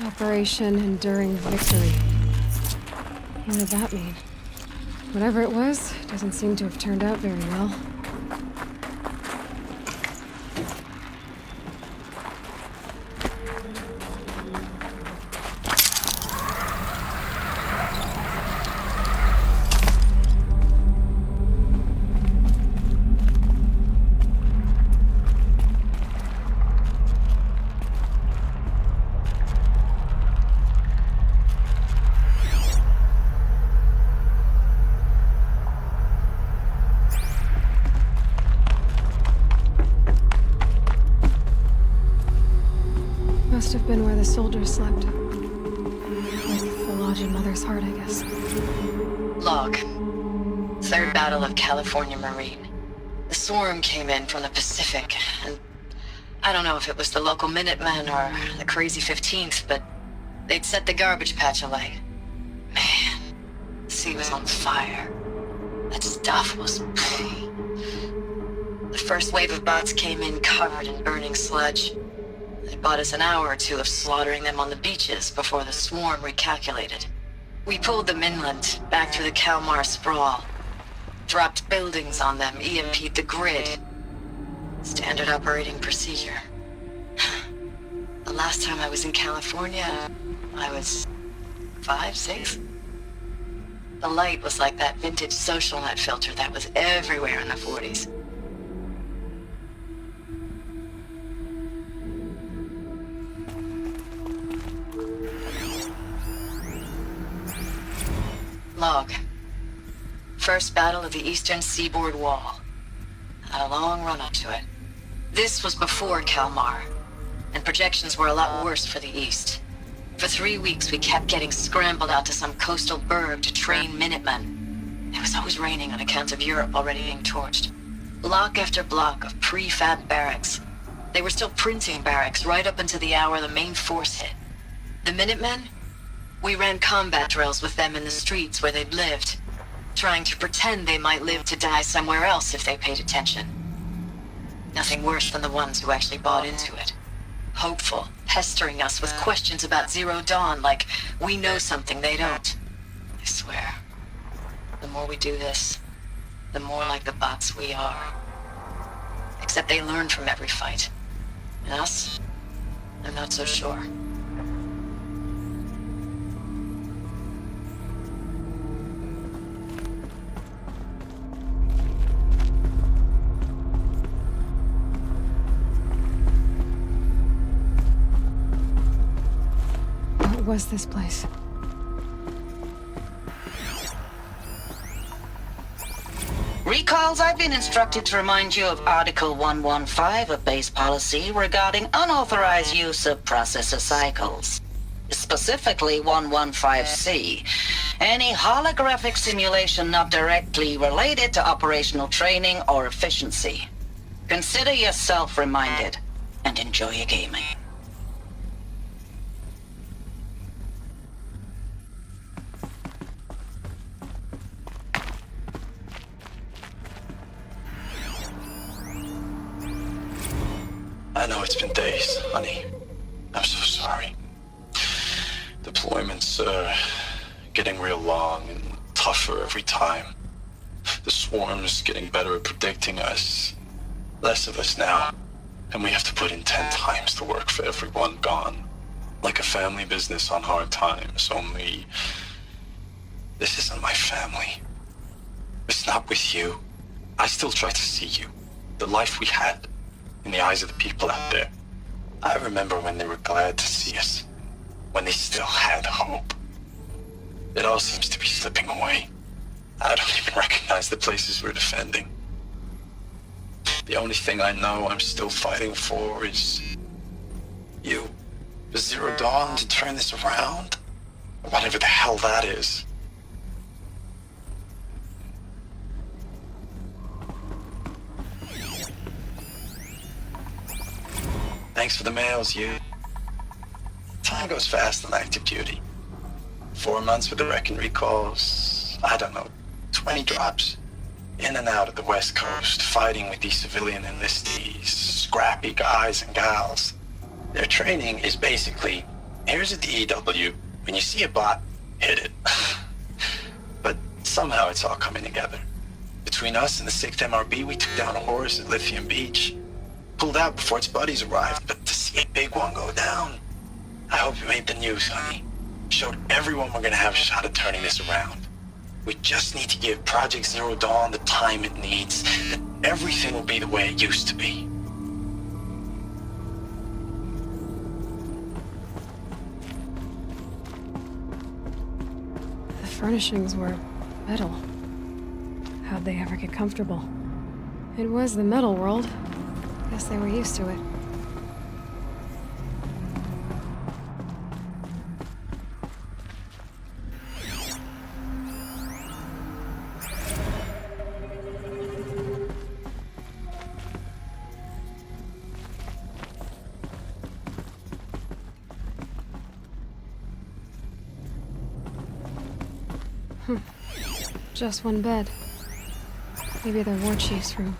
Operation Enduring Victory. What did that mean? Whatever it was, doesn't seem to have turned out very well. Must have been where the soldiers slept. Like the lodge in Mother's Heart, I guess. Log. Third Battle of California Marine. The swarm came in from the Pacific, and I don't know if it was the local Minutemen or the Crazy 15th, but they'd set the garbage patch alight. Man, the sea was on fire. That stuff was... The first wave of bots came in covered in burning sludge. They bought us an hour or two of slaughtering them on the beaches before the swarm recalculated. We pulled them inland, back through the Kalmar sprawl. Dropped buildings on them, EMP'd the grid. Standard operating procedure. The last time I was in California, I was 5, 6? The light was like that vintage social net filter that was everywhere in the 40s. Log. First battle of the Eastern Seaboard Wall. Had a long run up to it. This was before Kalmar, and projections were a lot worse for the East. For 3 weeks, we kept getting scrambled out to some coastal burg to train Minutemen. It was always raining on account of Europe already being torched. Block after block of prefab barracks. They were still printing barracks right up until the hour the main force hit. The Minutemen? We ran combat drills with them in the streets where they'd lived, trying to pretend they might live to die somewhere else if they paid attention. Nothing worse than the ones who actually bought into it. Hopeful, pestering us with questions about Zero Dawn like we know something they don't. I swear, the more we do this, the more like the bots we are. Except they learn from every fight. And us? I'm not so sure. What was this place? Recalls, I've been instructed to remind you of Article 115 of base policy regarding unauthorized use of processor cycles. Specifically 115C. Any holographic simulation not directly related to operational training or efficiency. Consider yourself reminded, and enjoy your gaming. I know it's been days, honey. I'm so sorry. Deployments are getting real long and tougher every time. The swarm's getting better at predicting us. Less of us now. And we have to put in 10 times the work for everyone gone. Like a family business on hard times, only... This isn't my family. It's not with you. I still try to see you. The life we had. In the eyes of the people out there. I remember when they were glad to see us. When they still had hope. It all seems to be slipping away. I don't even recognize the places we're defending. The only thing I know I'm still fighting for is... you. The Zero Dawn to turn this around? Or whatever the hell that is. Thanks for the mails, you. Time goes fast on active duty. 4 months with the Reckon recalls, I don't know, 20 drops. In and out of the West Coast, fighting with these civilian enlistees, scrappy guys and gals. Their training is basically Here's a DEW. When you see a bot, hit it. But somehow it's all coming together. Between us and the 6th MRB, we took down a horse at Lithium Beach. Pulled out before its buddies arrived, but to see a big one go down, I hope it made the news, honey. Showed everyone we're gonna have a shot at turning this around. We just need to give Project Zero Dawn the time it needs, then everything will be the way it used to be. The furnishings were metal. How'd they ever get comfortable? It was the metal world. Guess they were used to it. Just one bed. Maybe their war chief's room.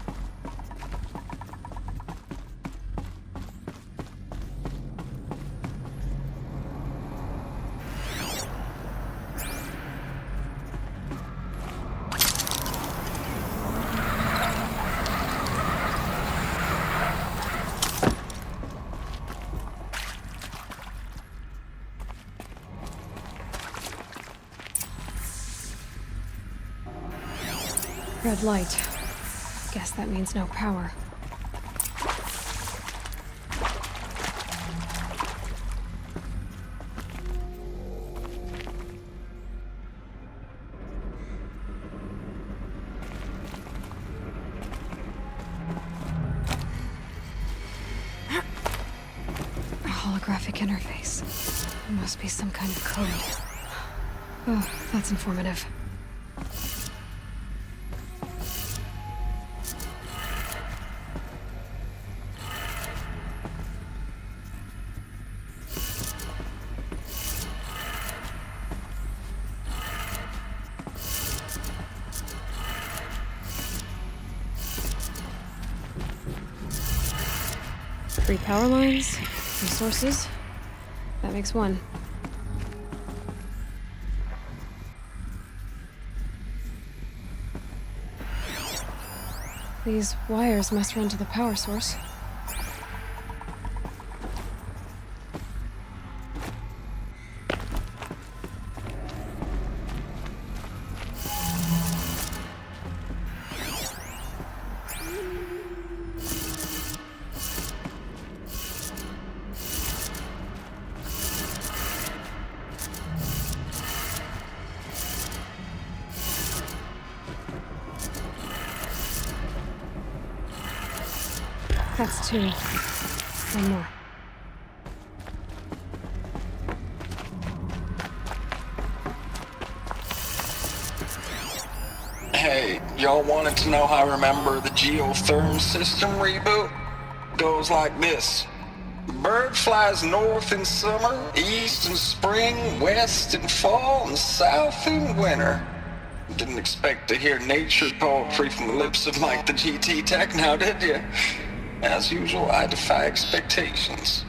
Red light. Guess that means no power. A holographic interface. It must be some kind of code. Oh, that's informative. Three power lines, resources. That makes one. These wires must run to the power source. That's two. One more. Hey, y'all wanted to know how I remember the geotherm system reboot? Goes like this. Bird flies north in summer, east in spring, west in fall, and south in winter. Didn't expect to hear nature poetry from the lips of Mike the GT Tech now, did you? As usual, I defy expectations.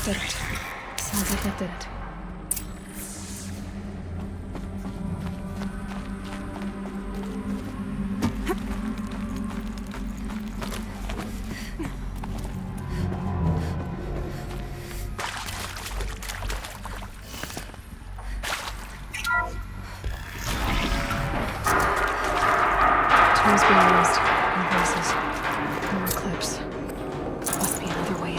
did it. Sounds like that did it. Tools being used in places. More clips. Must be another way in.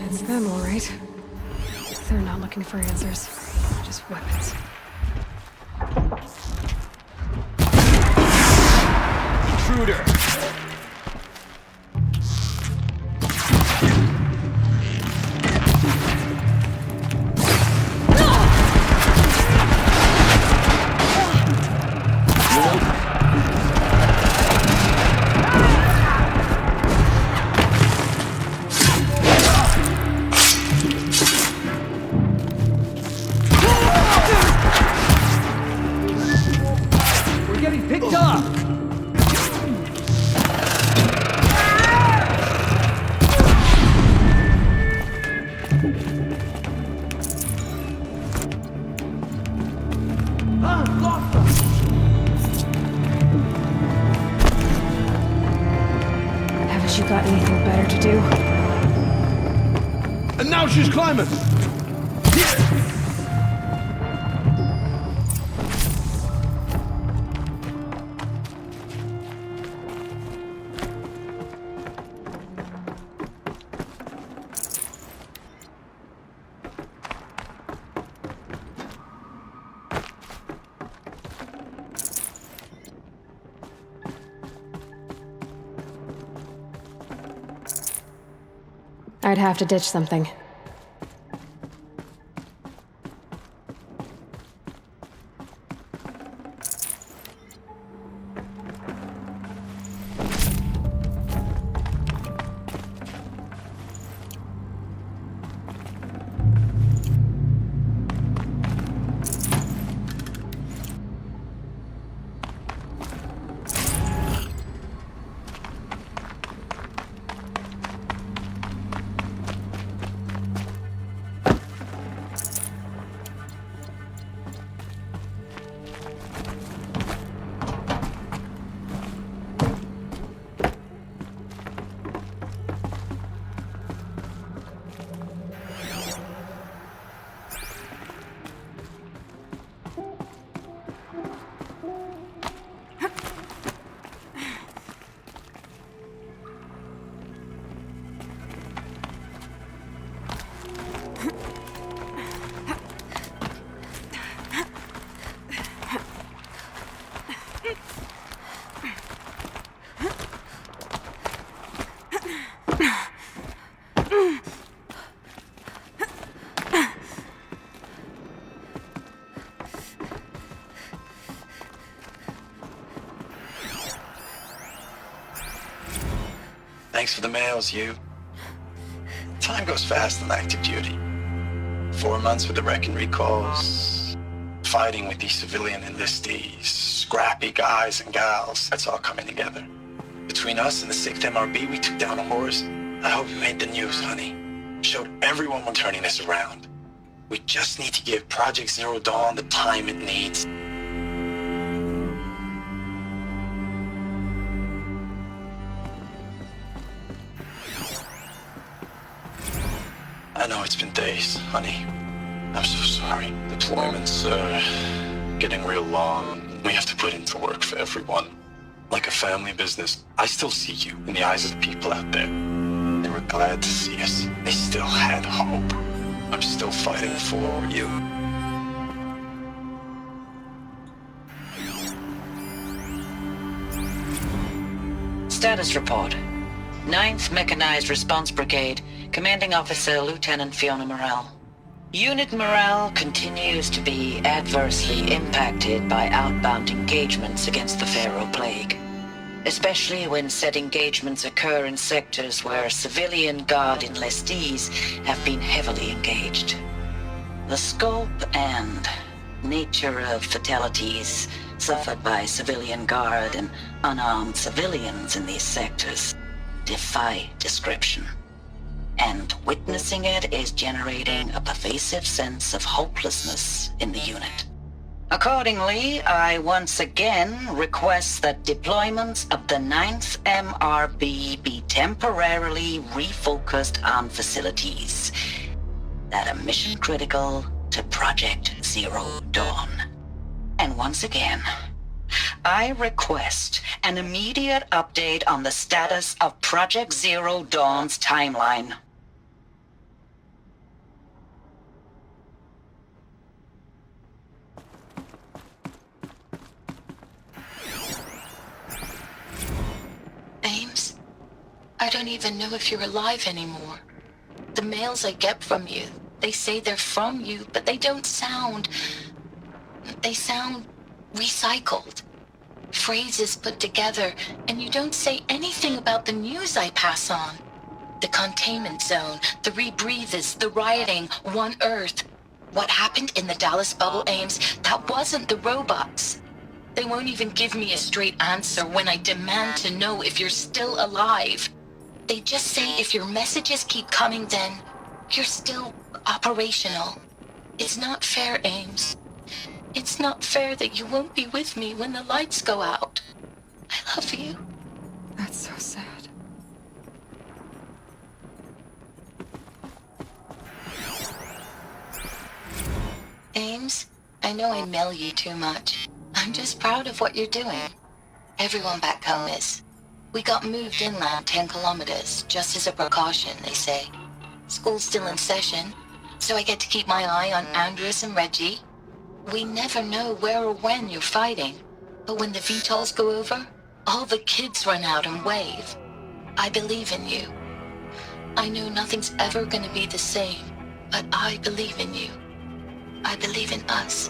It's them, all right. They're not looking for answers. Just weapons. Intruder! We're getting picked up! Haven't you got anything better to do? And now she's climbing! I'd have to ditch something. Thanks for the mails, you. Time goes fast on active duty. 4 months with the wrecking recalls, fighting with these civilian enlistees, scrappy guys and gals. That's all coming together. Between us and the 6th MRB, we took down a horse. I hope you made the news, honey. Showed everyone we're turning this around. We just need to give Project Zero Dawn the time it needs. I know it's been days, honey. I'm so sorry. Deployments are getting real long. We have to put into work for everyone. Like a family business. I still see you in the eyes of the people out there. They were glad to see us. They still had hope. I'm still fighting for you. Status report. 9th Mechanized Response Brigade, Commanding Officer Lieutenant Fiona Morell. Unit morale continues to be adversely impacted by outbound engagements against the Pharaoh Plague, especially when said engagements occur in sectors where civilian Guard enlistees have been heavily engaged. The scope and nature of fatalities suffered by civilian guard and unarmed civilians in these sectors defy description. And witnessing it is generating a pervasive sense of hopelessness in the unit. Accordingly, I once again request that deployments of the 9th MRB be temporarily refocused on facilities that are mission critical to Project Zero Dawn. And once again, I request an immediate update on the status of Project Zero Dawn's timeline. Ames, I don't even know if you're alive anymore. The mails I get from you, they say they're from you, but they don't sound... They sound recycled. Phrases put together, and you don't say anything about the news I pass on. The containment zone, the rebreathers, the rioting, One Earth. What happened in the Dallas bubble, Ames, that wasn't the robots. They won't even give me a straight answer when I demand to know if you're still alive. They just say if your messages keep coming, then you're still operational. It's not fair, Ames. It's not fair that you won't be with me when the lights go out. I love you. That's so sad. Ames, I know I mail you too much. I'm just proud of what you're doing. Everyone back home is. We got moved inland 10 kilometers, just as a precaution, they say. School's still in session, so I get to keep my eye on Andres and Reggie. We never know where or when you're fighting, but when the VTOLs go over, all the kids run out and wave. I believe in you. I know nothing's ever gonna be the same, but I believe in you. I believe in us.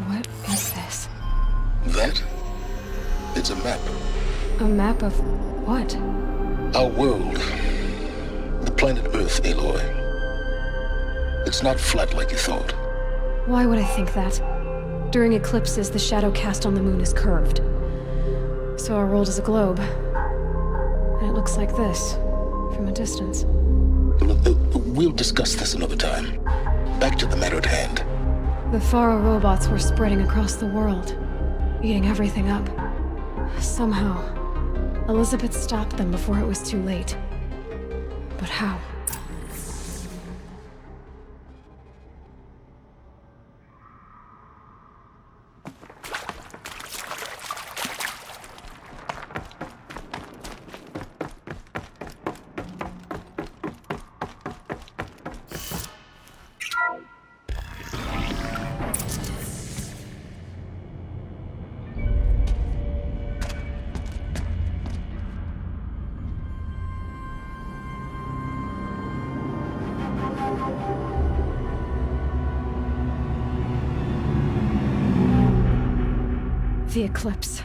What is this? That? It's a map. A map of what? Our world. The planet Earth, Aloy. It's not flat like you thought. Why would I think that? During eclipses, the shadow cast on the moon is curved. So our world is a globe. And it looks like this, from a distance. We'll discuss this another time. Back to the matter at hand. The Faro robots were spreading across the world, eating everything up. Somehow, Elizabeth stopped them before it was too late. But how? The eclipse.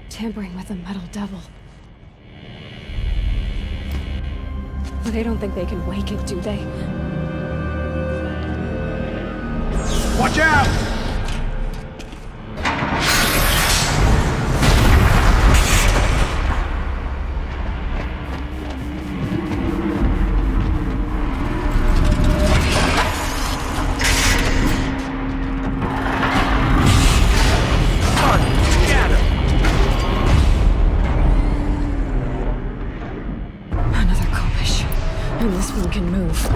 Tampering with the metal devil. They don't think they can wake it, do they? Watch out! Another Kopish. And this one can move.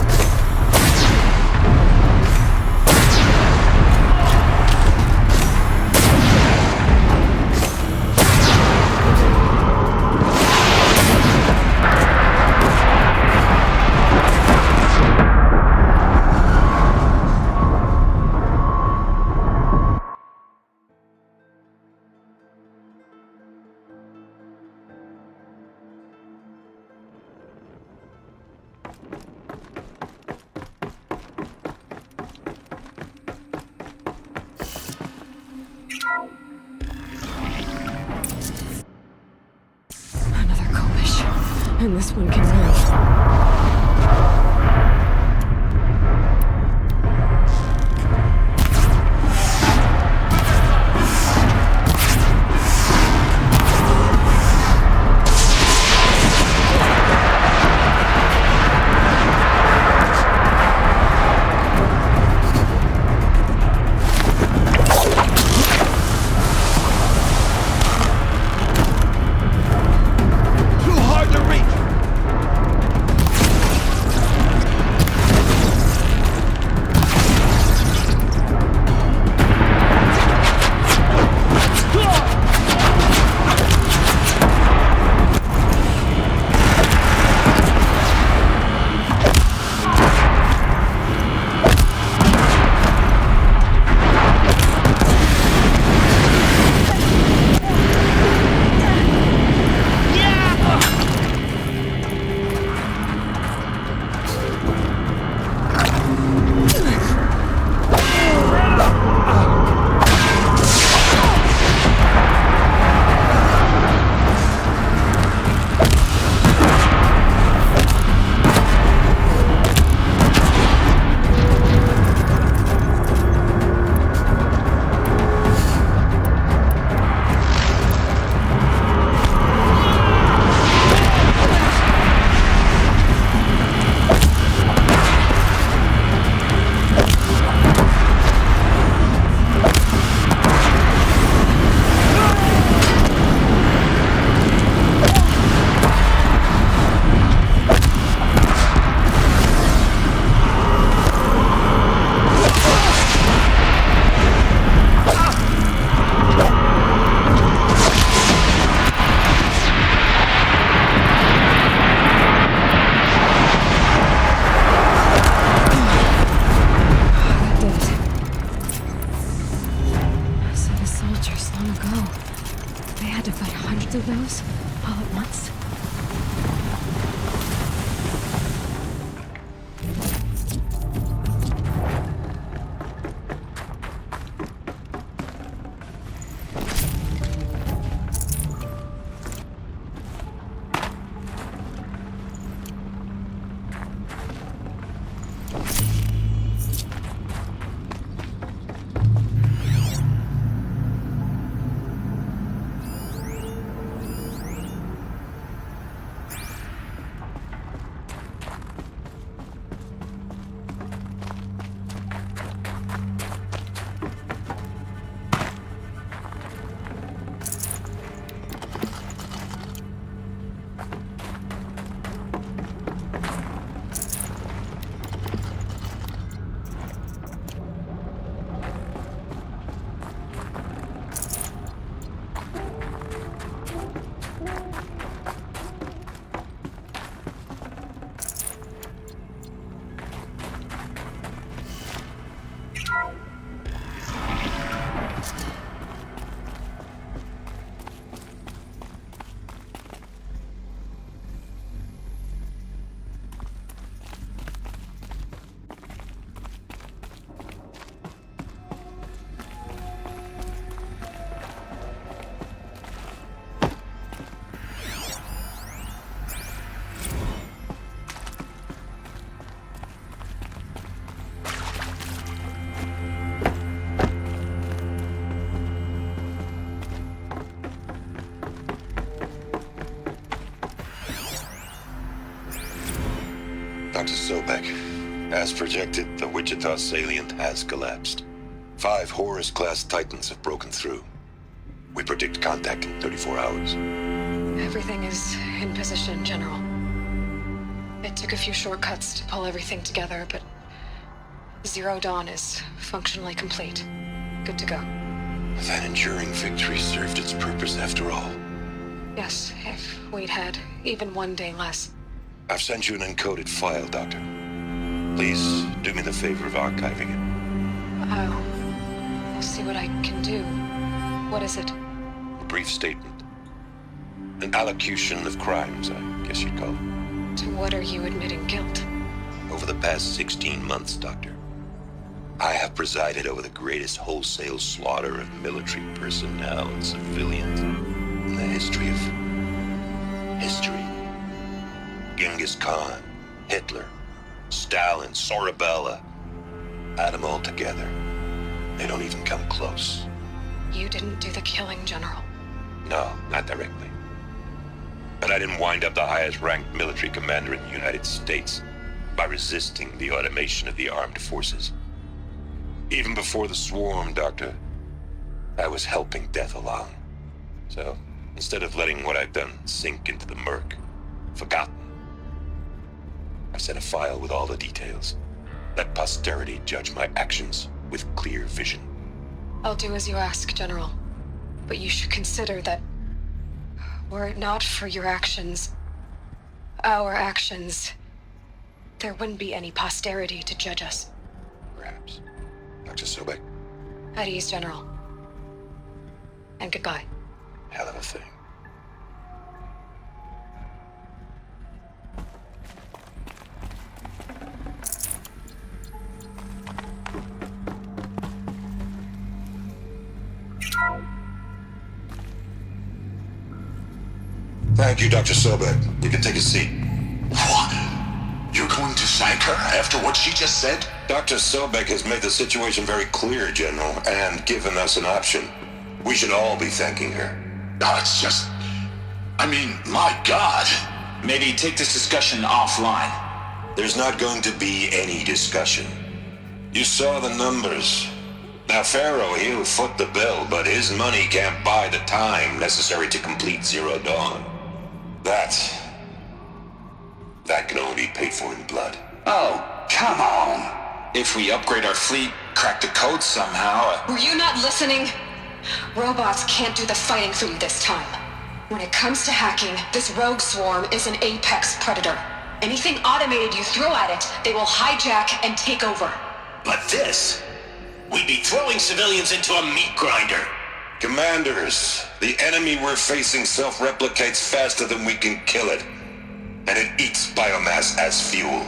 Another Kopish. And this one can move. Too hard to reach! Of those all at once? Dr. Sobek. As projected, the Wichita salient has collapsed. 5 Horus-class Titans have broken through. We predict contact in 34 hours. Everything is in position, General. It took a few shortcuts to pull everything together, but Zero Dawn is functionally complete. Good to go. That enduring victory served its purpose after all. Yes, if we'd had even one day less. I've sent you an encoded file, Doctor. Please do me the favor of archiving it. I'll see what I can do. What is it? A brief statement. An allocution of crimes, I guess you'd call it. To what are you admitting guilt? Over the past 16 months, Doctor, I have presided over the greatest wholesale slaughter of military personnel and civilians in the history of history. Genghis Khan, Hitler, Stalin, Sorabella. Add them all together. They don't even come close. You didn't do the killing, General. No, not directly. But I didn't wind up the highest-ranked military commander in the United States by resisting the automation of the armed forces. Even before the swarm, Doctor, I was helping death along. So, instead of letting what I've done sink into the murk, forgotten, I sent a file with all the details. Let posterity judge my actions with clear vision. I'll do as you ask, General. But you should consider that were it not for your actions, our actions, there wouldn't be any posterity to judge us. Perhaps. Dr. Sobek. At ease, General. And goodbye. Hell of a thing. Thank you, Dr. Sobek. You can take a seat. What? You're going to thank her after what she just said? Dr. Sobek has made the situation very clear, General, and given us an option. We should all be thanking her. No, it's just... I mean, my God. Maybe take this discussion offline. There's not going to be any discussion. You saw the numbers. Now, Pharaoh, he'll foot the bill, but his money can't buy the time necessary to complete Zero Dawn. That can only be paid for in blood. Oh, come on. If we upgrade our fleet, crack the code somehow... Were you not listening? Robots can't do the fighting for you this time. When it comes to hacking, this rogue swarm is an apex predator. Anything automated you throw at it, they will hijack and take over. But this... we'd be throwing civilians into a meat grinder. Commanders, the enemy we're facing self-replicates faster than we can kill it. And it eats biomass as fuel.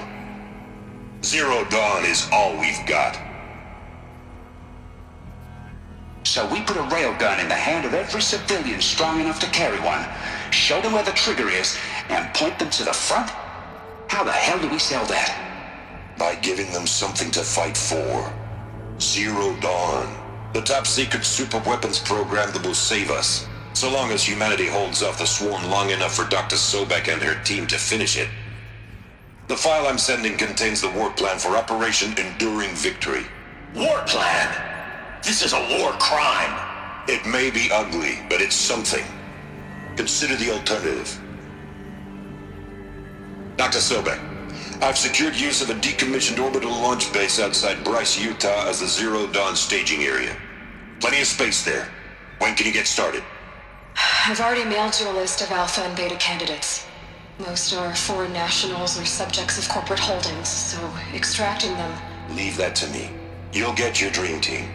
Zero Dawn is all we've got. So we put a railgun in the hand of every civilian strong enough to carry one, show them where the trigger is, and point them to the front? How the hell do we sell that? By giving them something to fight for. Zero Dawn. The top-secret super-weapons program that will save us. So long as humanity holds off the swarm long enough for Dr. Sobek and her team to finish it. The file I'm sending contains the war plan for Operation Enduring Victory. War plan? This is a war crime. It may be ugly, but it's something. Consider the alternative. Dr. Sobek, I've secured use of a decommissioned orbital launch base outside Bryce, Utah as the Zero Dawn staging area. Plenty of space there. When can you get started? I've already mailed you a list of Alpha and Beta candidates. Most are foreign nationals or subjects of corporate holdings, so extracting them... Leave that to me. You'll get your dream team.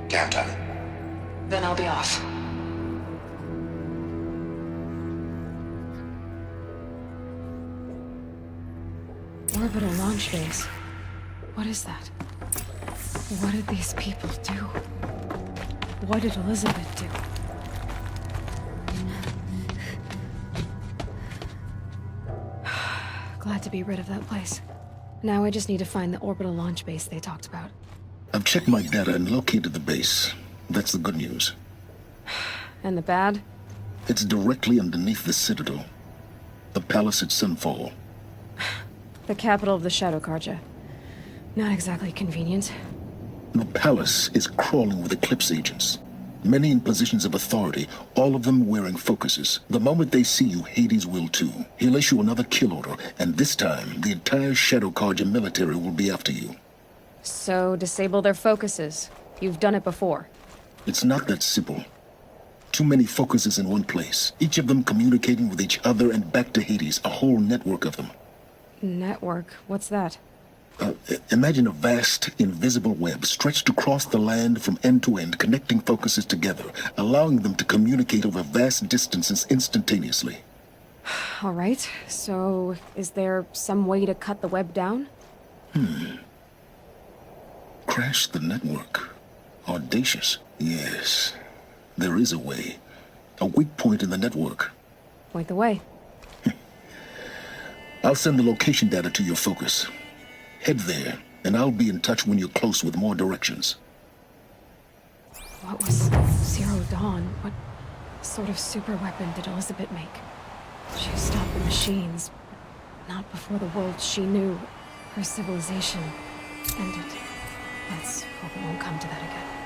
Count on it. Then I'll be off. Orbital launch base. What is that? What did these people do? What did Elizabeth do? Glad to be rid of that place. Now I just need to find the orbital launch base they talked about. I've checked my data and located the base. That's the good news. And the bad? It's directly underneath the Citadel. The palace at Sunfall. The capital of the Shadow Carja. Not exactly convenient. The palace is crawling with Eclipse agents. Many in positions of authority, all of them wearing focuses. The moment they see you, Hades will too. He'll issue another kill order, and this time, the entire Shadow Carja military will be after you. So, disable their focuses. You've done it before. It's not that simple. Too many focuses in one place, each of them communicating with each other and back to Hades, a whole network of them. Network? What's that? Imagine a vast, invisible web stretched across the land from end to end, connecting focuses together, allowing them to communicate over vast distances instantaneously. All right, so is there some way to cut the web down? Crash the network. Audacious. Yes, there is a way. A weak point in the network. Point the way. I'll send the location data to your focus. Head there, and I'll be in touch when you're close with more directions. What was Zero Dawn? What sort of super weapon did Elizabeth make? She stopped the machines, but not before the world she knew, her civilization, ended. Let's hope it won't come to that again.